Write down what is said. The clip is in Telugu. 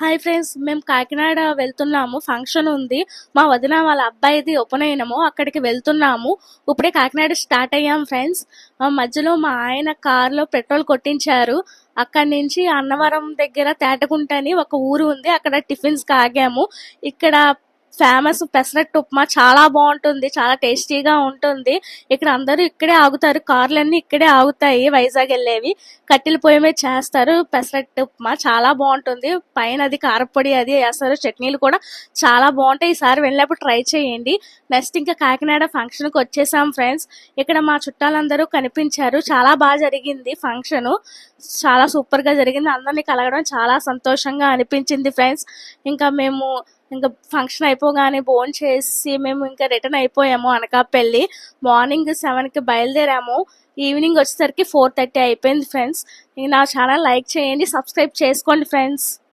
హాయ్ ఫ్రెండ్స్, మేము కాకినాడ వెళ్తున్నాము. ఫంక్షన్ ఉంది. మా వదిన వాళ్ళ అబ్బాయిది ఉపనయనము. అక్కడికి వెళ్తున్నాము. ఇప్పుడే కాకినాడ స్టార్ట్ అయ్యాం ఫ్రెండ్స్. మధ్యలో మా ఆయన కార్లో పెట్రోల్ కొట్టించారు. అక్కడి నుంచి అన్నవరం దగ్గర తేటగుంట అని ఒక ఊరు ఉంది. అక్కడ టిఫిన్స్ కి ఆగాము. ఇక్కడ ఫేమస్ పెసరట్టు ఉప్మా చాలా బాగుంటుంది. చాలా టేస్టీగా ఉంటుంది. ఇక్కడ అందరూ ఇక్కడే ఆగుతారు. కార్లన్నీ ఇక్కడే ఆగుతాయి. వైజాగ్ వెళ్ళేవి కట్టెల పొయ్యి మీద చేస్తారు. పెసరట్టు ఉప్మా చాలా బాగుంటుంది. పైన అది కారపొడి అది వేస్తారు. చట్నీలు కూడా చాలా బాగుంటాయి. ఈసారి వెళ్ళినప్పుడు ట్రై చేయండి. నెక్స్ట్ ఇంకా కాకినాడ ఫంక్షన్ కి వచ్చేసాం ఫ్రెండ్స్. ఇక్కడ మా చుట్టాలందరూ కనిపించారు. చాలా బాగా జరిగింది ఫంక్షన్. చాలా సూపర్ గా జరిగింది. అందరినీ కలగడం చాలా సంతోషంగా అనిపించింది ఫ్రెండ్స్. ఇంకా ఫంక్షన్ అయిపోగానే భోంచేసి మేము ఇంకా రిటర్న్ అయిపోయాము అనకాపల్లి. మార్నింగ్ 7 కి బయలుదేరాము. ఈవినింగ్ వచ్చేసరికి 4:30 అయిపోయింది ఫ్రెండ్స్. నా ఛానల్ లైక్ చేయండి, సబ్స్క్రైబ్ చేసుకోండి ఫ్రెండ్స్.